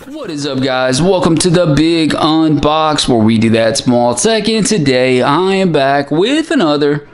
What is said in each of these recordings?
What is up, guys? Welcome to the big unbox where we do that small tech, and today I am back with another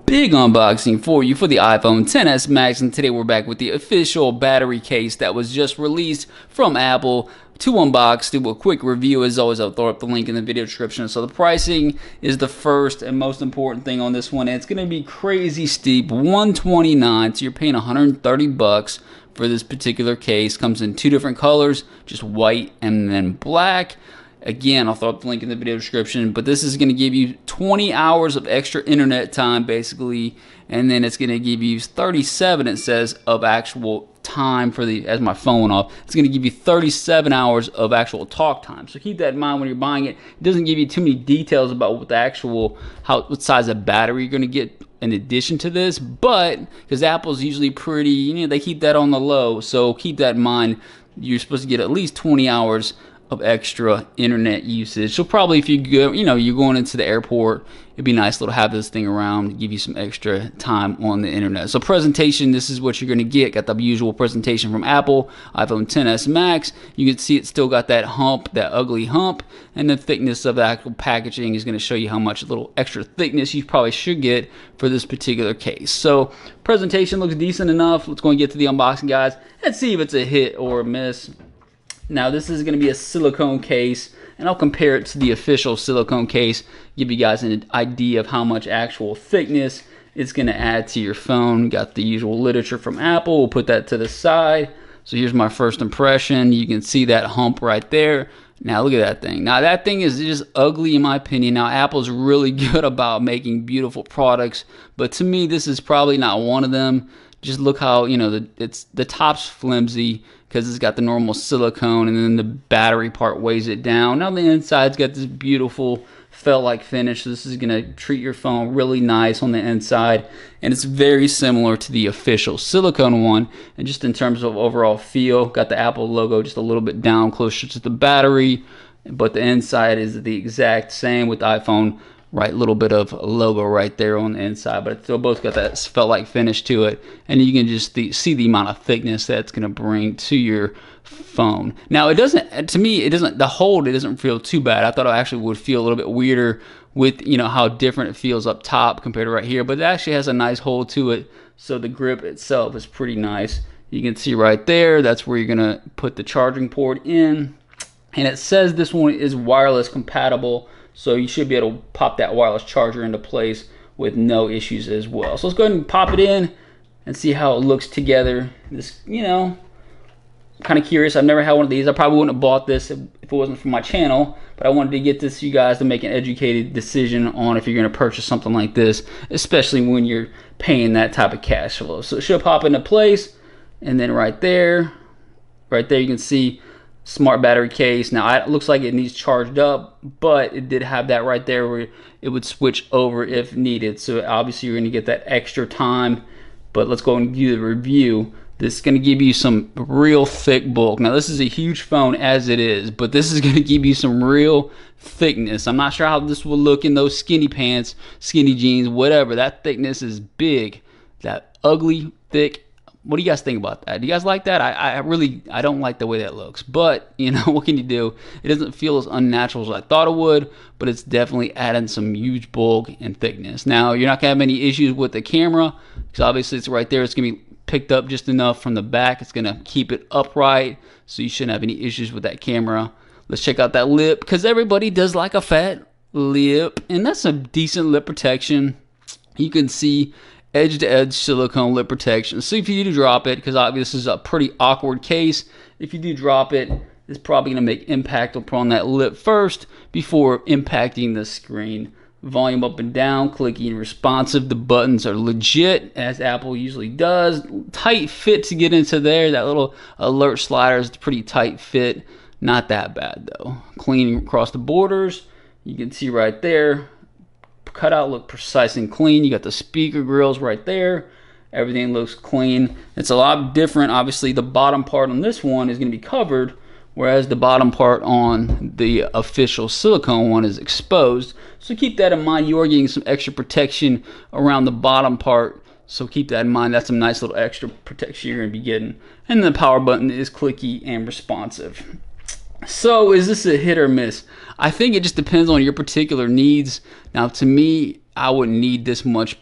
big unboxing for you for the iPhone XS Max. And today we're back with the official battery case that was just released from Apple to unbox, do a quick review. As always, I'll throw up the link in the video description. So the pricing is the first and most important thing on this one. It's going to be crazy steep, $129, so you're paying $130 for this particular case. Comes in two different colors, just white and then black. Again, I'll throw up the link in the video description, but this is going to give you 20 hours of extra internet time, basically, and then it's going to give you 37, it says, of actual time for the, as my phone off, it's going to give you 37 hours of actual talk time. So keep that in mind when you're buying it. It doesn't give you too many details about what the actual, what size of battery you're going to get in addition to this, but because Apple's usually pretty, you know, they keep that on the low, so keep that in mind. You're supposed to get at least 20 hours of extra internet usage. So probably if you go, you know, you're going into the airport, it'd be nice to have this thing around to give you some extra time on the internet. So presentation, this is what you're going to get. Got the usual presentation from Apple, iPhone XS Max. You can see it's still got that hump, that ugly hump, and the thickness of the actual packaging is going to show you how much little extra thickness you probably should get for this particular case. So presentation looks decent enough. Let's go and get to the unboxing, guys. Let's see if it's a hit or a miss. Now this is going to be a silicone case, and I'll compare it to the official silicone case, give you guys an idea of how much actual thickness it's going to add to your phone. Got the usual literature from Apple, we'll put that to the side. So here's my first impression. You can see that hump right there. Now look at that thing. Now that thing is just ugly in my opinion. Now Apple's really good about making beautiful products, but to me this is probably not one of them. Just look how, you know, the top's flimsy because it's got the normal silicone, and then the battery part weighs it down. Now the inside's got this beautiful felt-like finish. So this is going to treat your phone really nice on the inside, and it's very similar to the official silicone one. And just in terms of overall feel, got the Apple logo just a little bit down closer to the battery, but the inside is the exact same with the iPhone. Right, little bit of logo right there on the inside, but it's still both got that felt-like finish to it, and you can just see the amount of thickness that's going to bring to your phone. Now it doesn't, to me, it doesn't, the hold, it doesn't feel too bad. I thought it actually would feel a little bit weirder with, you know, how different it feels up top compared to right here, but it actually has a nice hold to it, so the grip itself is pretty nice. You can see right there, that's where you're going to put the charging port in, and it says this one is wireless compatible. So you should be able to pop that wireless charger into place with no issues as well. So let's go ahead and pop it in and see how it looks together. This, you know, kind of curious. I've never had one of these. I probably wouldn't have bought this if it wasn't for my channel, but I wanted to get this to you guys to make an educated decision on if you're going to purchase something like this, especially when you're paying that type of cash flow. So it should pop into place, and then right there you can see smart battery case. Now it looks like it needs charged up, but it did have that right there where it would switch over if needed. So obviously you're going to get that extra time. But let's go and do the review. This is going to give you some real thick bulk. Now this is a huge phone as it is, but this is going to give you some real thickness. I'm not sure how this will look in those skinny pants, skinny jeans, whatever. That thickness is big. That ugly, thick. What do you guys think about that? Do you guys like that? I don't like the way that looks, but you know, what can you do? It doesn't feel as unnatural as I thought it would, but it's definitely adding some huge bulk and thickness. Now you're not gonna have any issues with the camera because obviously it's right there. It's gonna be picked up just enough from the back. It's gonna keep it upright, so you shouldn't have any issues with that camera. Let's check out that lip, because everybody does like a fat lip, and that's a decent lip protection. You can see edge-to-edge silicone lip protection. So if you do drop it, because obviously this is a pretty awkward case, if you do drop it, it's probably going to make impact upon that lip first before impacting the screen. Volume up and down, clicky and responsive. The buttons are legit, as Apple usually does. Tight fit to get into there. That little alert slider is a pretty tight fit. Not that bad though. Clean across the borders. You can see right there. Cutout look precise and clean. You got the speaker grills right there. Everything looks clean. It's a lot different. Obviously the bottom part on this one is going to be covered, whereas the bottom part on the official silicone one is exposed. So keep that in mind. You are getting some extra protection around the bottom part, so keep that in mind. That's some nice little extra protection you're going to be getting. And the power button is clicky and responsive. So is this a hit or miss? I think it just depends on your particular needs. Now, to me, I wouldn't need this much.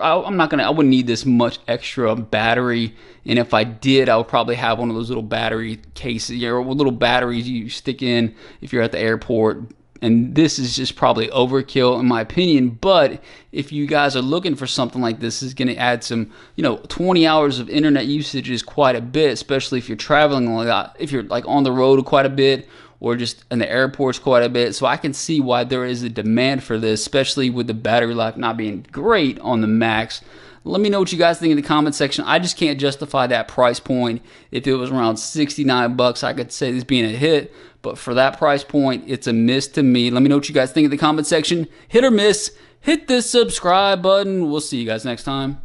I wouldn't need this much extra battery. And if I did, I would probably have one of those little battery cases, or little batteries you stick in if you're at the airport. And this is just probably overkill in my opinion. But if you guys are looking for something like this, is going to add some, 20 hours of internet usage is quite a bit, especially if you're traveling a lot, if you're like on the road quite a bit, or just in the airports quite a bit. So I can see why there is a demand for this, especially with the battery life not being great on the Max. Let me know what you guys think in the comment section. I just can't justify that price point. If it was around 69 bucks, I could say this being a hit. But for that price point, it's a miss to me. Let me know what you guys think in the comment section. Hit or miss. Hit the subscribe button. We'll see you guys next time.